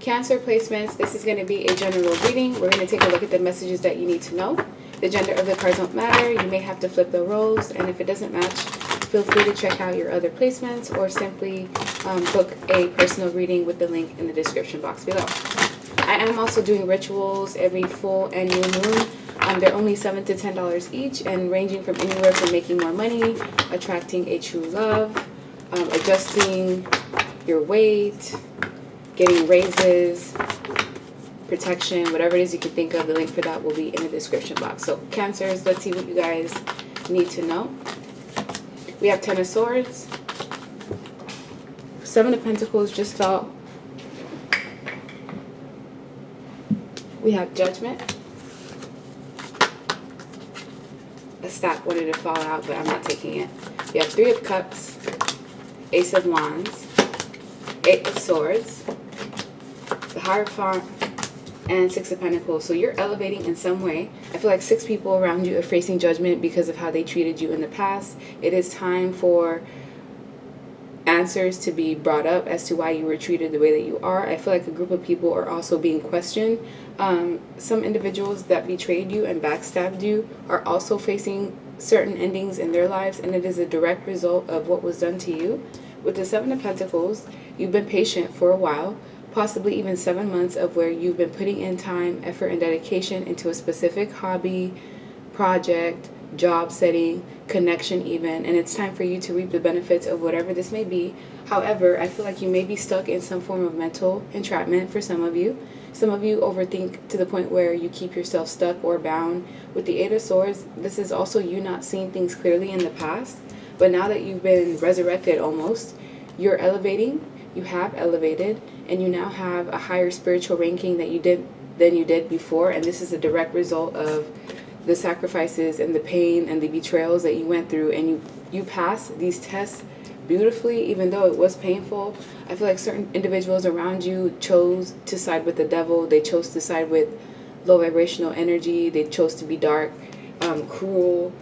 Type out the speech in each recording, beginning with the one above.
Cancer placements, this is going to be a general reading. We're going to take a look at the messages that you need to know. The gender of the cards don't matter. You may have to flip the roles, and if it doesn't match, feel free to check out your other placements or simply book a personal reading with the link in the description box below. I am also doing rituals every full and new moon. They're only $7 to $10 each and ranging from anywhere from making more money, attracting a true love, adjusting your weight, getting raises, protection, whatever it is you can think of. The link for that will be in the description box. So Cancers, let's see what you guys need to know. We have Ten of Swords. Seven of Pentacles just fell. We have Judgment. A stack wanted to fall out, but I'm not taking it. We have Three of Cups, Ace of Wands, Eight of Swords, the Hierophant, and Six of Pentacles. So you're elevating in some way. I feel like 6 people around you are facing judgment because of how they treated you in the past. It is time for answers to be brought up as to why you were treated the way that you are. I feel like a group of people are also being questioned. Some individuals that betrayed you and backstabbed you are also facing certain endings in their lives, and it is a direct result of what was done to you. With the Seven of Pentacles, you've been patient for a while, possibly even 7 months of where you've been putting in time, effort, and dedication into a specific hobby, project, job setting, connection even, and it's time for you to reap the benefits of whatever this may be. However, I feel like you may be stuck in some form of mental entrapment for some of you. Some of you overthink to the point where you keep yourself stuck or bound. With the Eight of Swords, this is also you not seeing things clearly in the past, but now that you've been resurrected almost, you're elevating, you have elevated, and you now have a higher spiritual ranking than you did before, and this is a direct result of the sacrifices and the pain and the betrayals that you went through, and you passed these tests beautifully, even though it was painful. I feel like certain individuals around you chose to side with the devil. They chose to side with low vibrational energy. They chose to be dark, cruel,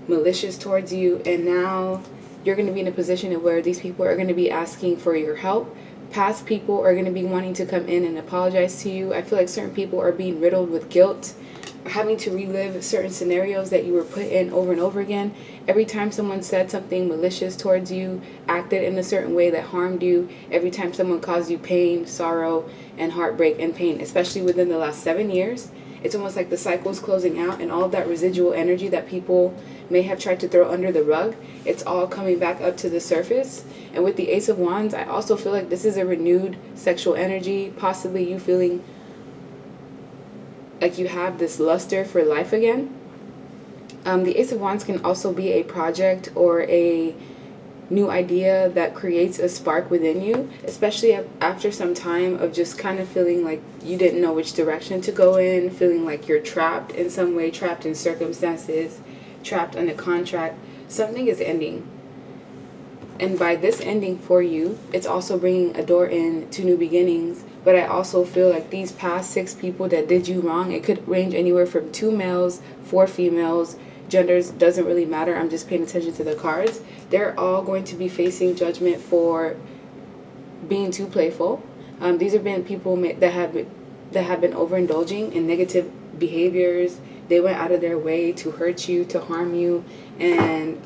malicious towards you, and now you're going to be in a position of where these people are going to be asking for your help. Past people are going to be wanting to come in and apologize to you. I feel like certain people are being riddled with guilt, having to relive certain scenarios that you were put in over and over again. Every time someone said something malicious towards you, acted in a certain way that harmed you, every time someone caused you pain, sorrow, and heartbreak and pain, especially within the last 7 years, it's almost like the cycle's closing out, and all of that residual energy that people may have tried to throw under the rug, it's all coming back up to the surface. And with the Ace of Wands, I also feel like this is a renewed sexual energy, possibly you feeling like you have this luster for life again. The Ace of Wands can also be a project or a new idea that creates a spark within you, especially after some time of just kind of feeling like you didn't know which direction to go in, feeling like you're trapped in some way, trapped in circumstances, trapped in a contract. Something is ending. And by this ending for you, it's also bringing a door in to new beginnings. But I also feel like these past 6 people that did you wrong, it could range anywhere from 2 males, 4 females, genders, doesn't really matter. I'm just paying attention to the cards. They're all going to be facing judgment for being too playful. These have been people that have been overindulging in negative behaviors. They went out of their way to hurt you, to harm you, and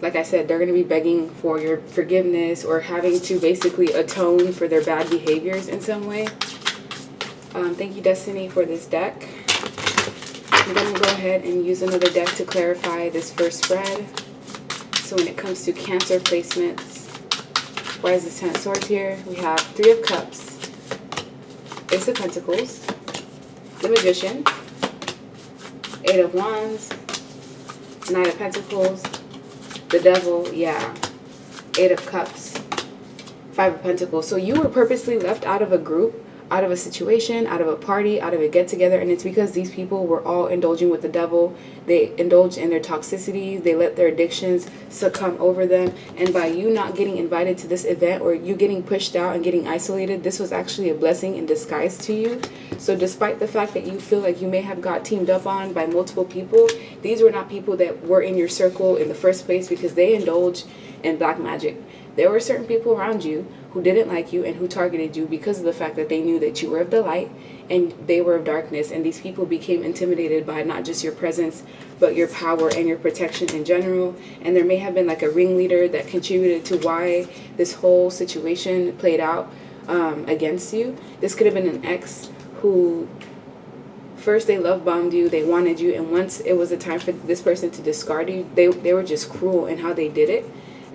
like I said, they're going to be begging for your forgiveness or having to basically atone for their bad behaviors in some way. Thank you, Destiny, for this deck. I'm going to go ahead and use another deck to clarify this first spread. So when it comes to Cancer placements, why is this Ten of Swords here? We have Three of Cups, Ace of Pentacles, the Magician, Eight of Wands, Nine of Pentacles, the Devil, yeah, Eight of Cups, Five of Pentacles. So you were purposely left out of a group, out of a situation, out of a party, out of a get-together, and it's because these people were all indulging with the devil. They indulged in their toxicity. They let their addictions succumb over them, and by you not getting invited to this event or you getting pushed out and getting isolated, this was actually a blessing in disguise to you. So despite the fact that you feel like you may have got teamed up on by multiple people, these were not people that were in your circle in the first place because they indulged in black magic. There were certain people around you who didn't like you and who targeted you because of the fact that they knew that you were of the light and they were of darkness. And these people became intimidated by not just your presence, but your power and your protection in general. And there may have been like a ringleader that contributed to why this whole situation played out against you. This could have been an ex who first they love bombed you, they wanted you, and once it was a time for this person to discard you, they were just cruel in how they did it.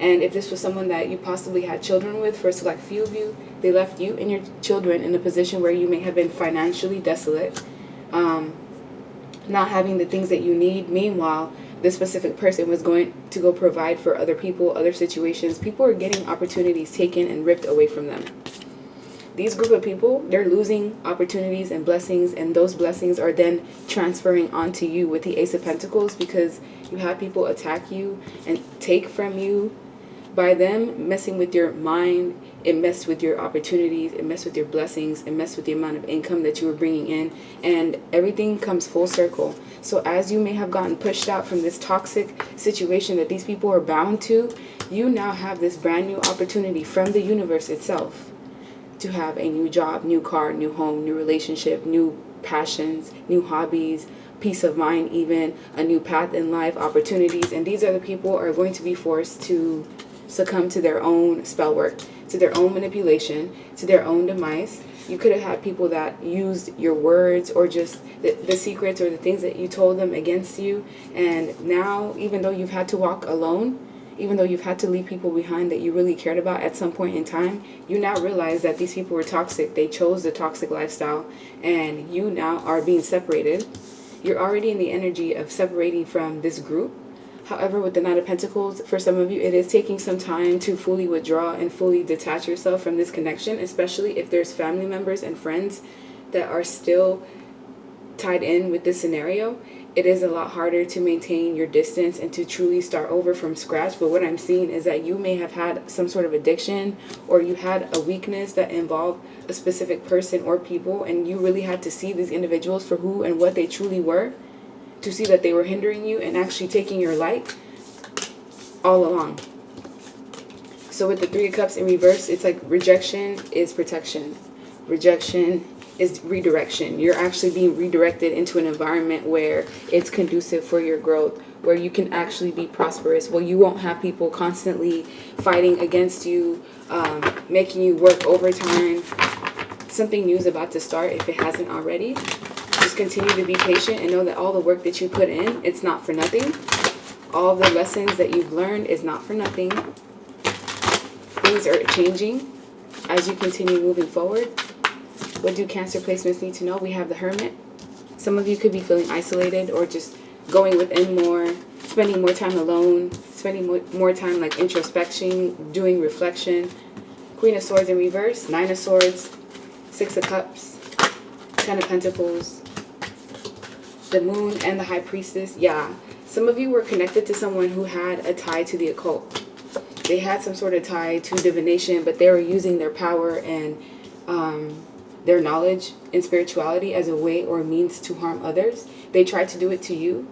And if this was someone that you possibly had children with, for a select few of you, they left you and your children in a position where you may have been financially desolate, not having the things that you need. Meanwhile, this specific person was going to go provide for other people, other situations. People are getting opportunities taken and ripped away from them. These group of people, they're losing opportunities and blessings, and those blessings are then transferring onto you with the Ace of Pentacles, because you had people attack you and take from you. By them messing with your mind, it messed with your opportunities, it messed with your blessings, it messed with the amount of income that you were bringing in, and everything comes full circle. So as you may have gotten pushed out from this toxic situation that these people are bound to, you now have this brand new opportunity from the universe itself to have a new job, new car, new home, new relationship, new passions, new hobbies, peace of mind, even a new path in life, opportunities. And these other people are going to be forced to succumb to their own spell work, to their own manipulation, to their own demise. You could have had people that used your words or just the secrets or the things that you told them against you. And now, even though you've had to walk alone, even though you've had to leave people behind that you really cared about at some point in time, you now realize that these people were toxic. They chose the toxic lifestyle, and you now are being separated. You're already in the energy of separating from this group. However, with the Knight of Pentacles, for some of you, it is taking some time to fully withdraw and fully detach yourself from this connection, especially if there's family members and friends that are still tied in with this scenario. It is a lot harder to maintain your distance and to truly start over from scratch. But what I'm seeing is that you may have had some sort of addiction, or you had a weakness that involved a specific person or people, and you really had to see these individuals for who and what they truly were, to see that they were hindering you and actually taking your light all along. So with the Three of Cups in reverse, it's like rejection is protection. Rejection is redirection. You're actually being redirected into an environment where it's conducive for your growth, where you can actually be prosperous, where you won't have people constantly fighting against you, making you work overtime. Something new is about to start if it hasn't already. Just continue to be patient and know that all the work that you put in, it's not for nothing. All the lessons that you've learned is not for nothing. Things are changing as you continue moving forward. What do Cancer placements need to know? We have the Hermit. Some of you could be feeling isolated or just going within more, spending more time alone, spending more time like introspection, doing reflection. Queen of Swords in reverse, Nine of Swords, Six of Cups, Ten of Pentacles, the Moon, and the High Priestess. Yeah, some of you were connected to someone who had a tie to the occult. They had some sort of tie to divination, but they were using their power and their knowledge and spirituality as a way or a means to harm others. They tried to do it to you.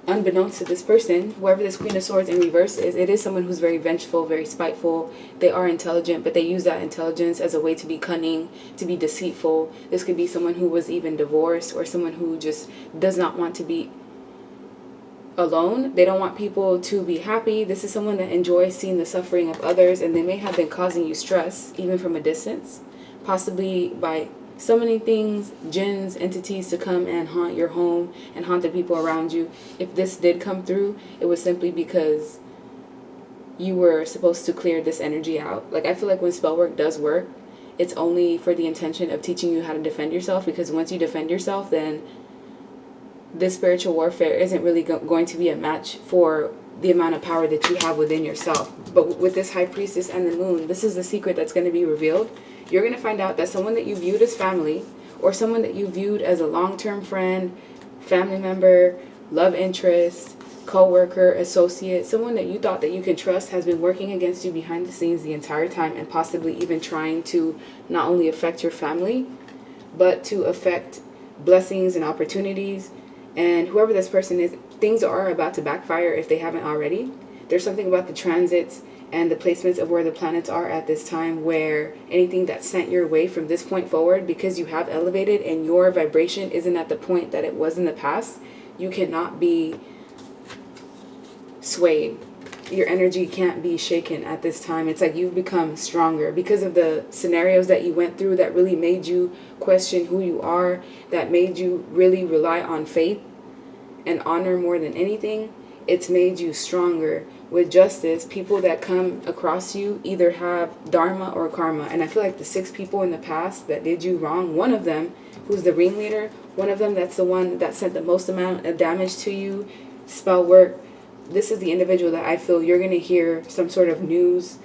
Unbeknownst to this person, whoever this Queen of Swords in reverse is, it is someone who's very vengeful, very spiteful. They are intelligent, but they use that intelligence as a way to be cunning, to be deceitful. This could be someone who was even divorced, or someone who just does not want to be alone. They don't want people to be happy. This is someone that enjoys seeing the suffering of others, and they may have been causing you stress, even from a distance, possibly by summoning things, jinns, entities to come and haunt your home and haunt the people around you. If this did come through, it was simply because you were supposed to clear this energy out. Like, I feel like when spell work does work, it's only for the intention of teaching you how to defend yourself, because once you defend yourself, then this spiritual warfare isn't really going to be a match for the amount of power that you have within yourself. But with this High Priestess and the Moon, this is the secret that's going to be revealed. You're going to find out that someone that you viewed as family, or someone that you viewed as a long-term friend, family member, love interest, co-worker, associate, someone that you thought that you could trust, has been working against you behind the scenes the entire time, and possibly even trying to not only affect your family, but to affect blessings and opportunities. And whoever this person is, things are about to backfire if they haven't already. There's something about the transits and the placements of where the planets are at this time, where anything that's sent your way from this point forward, because you have elevated and your vibration isn't at the point that it was in the past, you cannot be swayed. Your energy can't be shaken at this time. It's like you've become stronger because of the scenarios that you went through that really made you question who you are, that made you really rely on faith and honor more than anything. It's made you stronger. With justice, people that come across you either have dharma or karma. And I feel like the 6 people in the past that did you wrong, one of them, who's the ringleader, one of them that's the one that sent the most amount of damage to you, spell work, this is the individual that I feel you're going to hear some sort of news,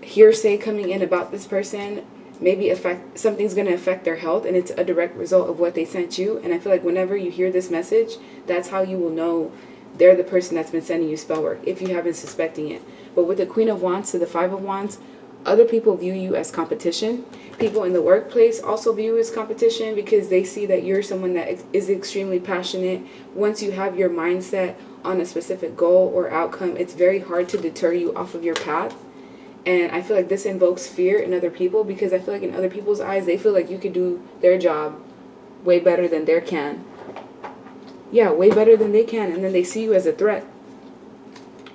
hearsay coming in about this person. Maybe something's going to affect their health, and it's a direct result of what they sent you. And I feel like whenever you hear this message, that's how you will know they're the person that's been sending you spell work, if you have been suspecting it. But with the Queen of Wands to the 5 of Wands, other people view you as competition. People in the workplace also view you as competition because they see that you're someone that is extremely passionate. Once you have your mindset on a specific goal or outcome, it's very hard to deter you off of your path. And I feel like this invokes fear in other people, because I feel like in other people's eyes, they feel like you could do their job way better than they can. Yeah, way better than they can. And then they see you as a threat.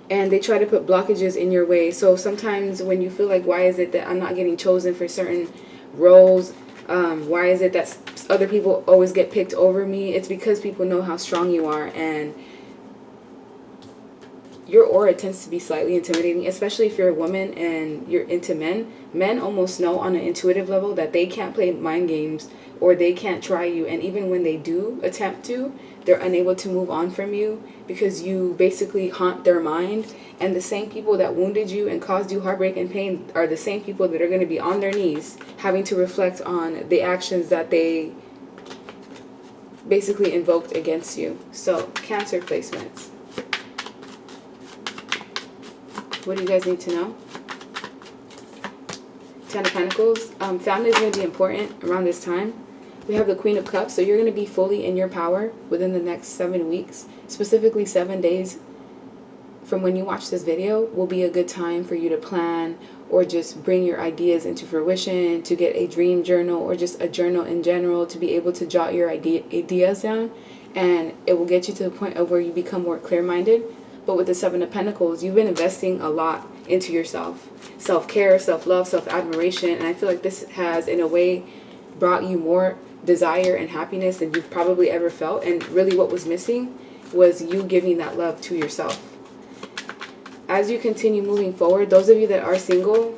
And they try to put blockages in your way. So sometimes when you feel like, why is it that I'm not getting chosen for certain roles? Why is it that other people always get picked over me? It's because people know how strong you are. And your aura tends to be slightly intimidating, especially if you're a woman and you're into men. Men almost know on an intuitive level that they can't play mind games or they can't try you. And even when they do attempt to, they're unable to move on from you because you basically haunt their mind. And the same people that wounded you and caused you heartbreak and pain are the same people that are going to be on their knees having to reflect on the actions that they basically invoked against you. So, Cancer placements. What do you guys need to know? 10 of Pentacles. Family is going to be important around this time. We have the Queen of Cups, so you're going to be fully in your power within the next 7 weeks. Specifically 7 days from when you watch this video will be a good time for you to plan or just bring your ideas into fruition, to get a dream journal or just a journal in general, to be able to jot your ideas down, and it will get you to the point of where you become more clear-minded. But with the 7 of Pentacles, you've been investing a lot into yourself. Self-care, self-love, self-admiration. And I feel like this has, in a way, brought you more desire and happiness than you've probably ever felt. And really what was missing was you giving that love to yourself. As you continue moving forward, those of you that are single,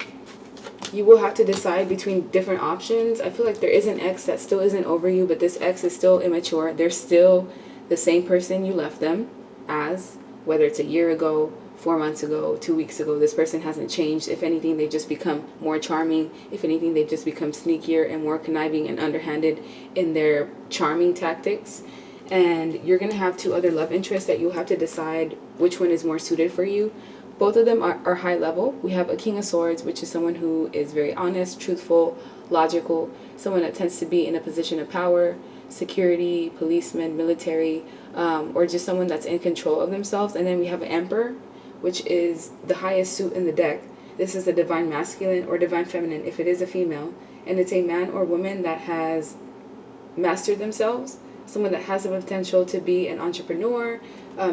you will have to decide between different options. I feel like there is an ex that still isn't over you, but this ex is still immature. They're still the same person you left them as. Whether it's a year ago, 4 months ago, 2 weeks ago, this person hasn't changed. If anything, they've just become more charming. If anything, they've just become sneakier and more conniving and underhanded in their charming tactics. And you're going to have 2 other love interests that you'll have to decide which one is more suited for you. Both of them are high level. We have a King of Swords, which is someone who is very honest, truthful, logical, someone that tends to be in a position of power, security, policeman, military, or just someone that's in control of themselves. And then we have an Emperor, which is the highest suit in the deck. This is a divine masculine or divine feminine if it is a female. And it's a man or woman that has mastered themselves, someone that has the potential to be an entrepreneur,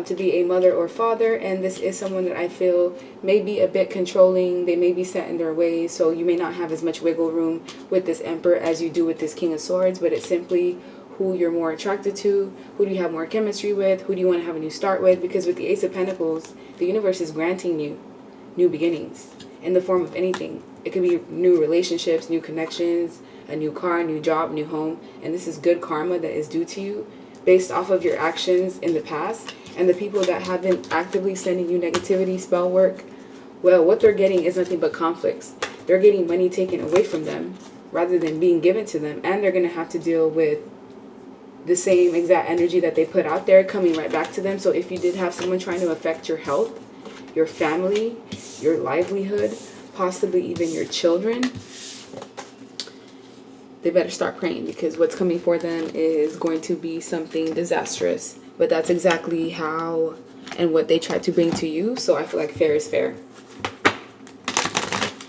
to be a mother or father. And this is someone that I feel may be a bit controlling. They may be set in their ways, so you may not have as much wiggle room with this Emperor as you do with this King of Swords. But it's simply who you're more attracted to, who do you have more chemistry with, who do you want to have a new start with. Because with the Ace of Pentacles, the universe is granting you new beginnings in the form of anything. It could be new relationships, new connections, a new car, new job, new home. And this is good karma that is due to you based off of your actions in the past. And the people that have been actively sending you negativity, spell work, well, what they're getting is nothing but conflicts. They're getting money taken away from them rather than being given to them. And they're going to have to deal with the same exact energy that they put out there coming right back to them. So if you did have someone trying to affect your health, your family, your livelihood, possibly even your children, they better start praying, because what's coming for them is going to be something disastrous. But that's exactly how and what they try to bring to you. So I feel like fair is fair.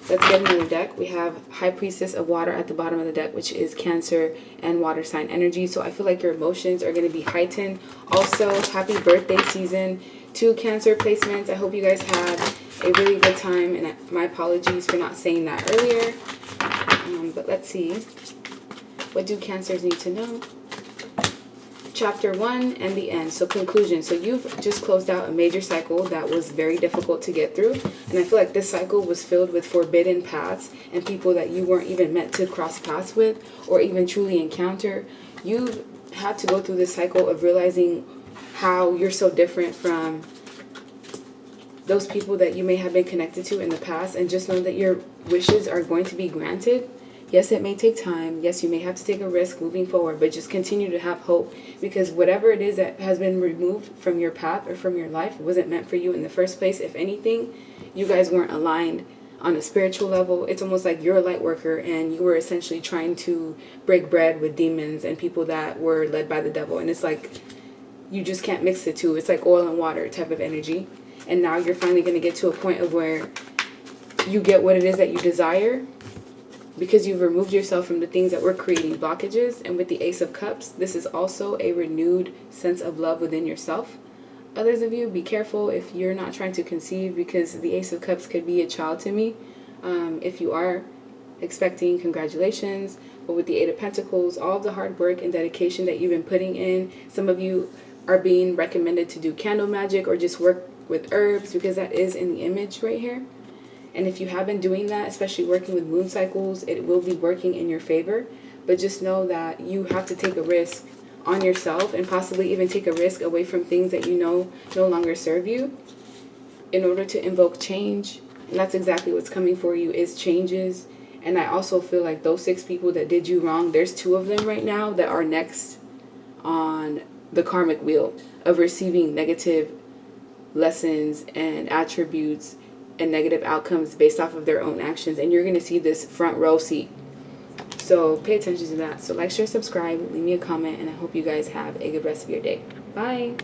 Let's get another deck. We have High Priestess of Water at the bottom of the deck, which is Cancer and water sign energy. So I feel like your emotions are going to be heightened. Also, happy birthday season to Cancer placements. I hope you guys had a really good time, and my apologies for not saying that earlier. But let's see. What do Cancers need to know? Chapter 1 and the end. So conclusion. So you've just closed out a major cycle that was very difficult to get through, and I feel like this cycle was filled with forbidden paths and people that you weren't even meant to cross paths with or even truly encounter. You've had to go through this cycle of realizing how you're so different from those people that you may have been connected to in the past, and just know that your wishes are going to be granted. Yes, it may take time. Yes, you may have to take a risk moving forward, but just continue to have hope, because whatever it is that has been removed from your path or from your life wasn't meant for you in the first place. If anything, you guys weren't aligned on a spiritual level. It's almost like you're a light worker and you were essentially trying to break bread with demons and people that were led by the devil. And it's like you just can't mix the two. It's like oil and water type of energy. And now you're finally going to get to a point of where you get what it is that you desire, because you've removed yourself from the things that were creating blockages. And with the Ace of Cups, this is also a renewed sense of love within yourself. Others of you, be careful if you're not trying to conceive, because the Ace of Cups could be a child to me. If you are expecting, congratulations. But with the Eight of Pentacles, all of the hard work and dedication that you've been putting in, some of you are being recommended to do candle magic or just work with herbs, because that is in the image right here. And if you have been doing that, especially working with moon cycles, it will be working in your favor. But just know that you have to take a risk on yourself, and possibly even take a risk away from things that you know no longer serve you, in order to invoke change. And that's exactly what's coming for you, is changes. And I also feel like those 6 people that did you wrong, there's 2 of them right now that are next on the karmic wheel of receiving negative lessons and attributes and negative outcomes based off of their own actions. And you're going to see this front row seat. So pay attention to that. So like, share, subscribe, leave me a comment, and I hope you guys have a good rest of your day. Bye.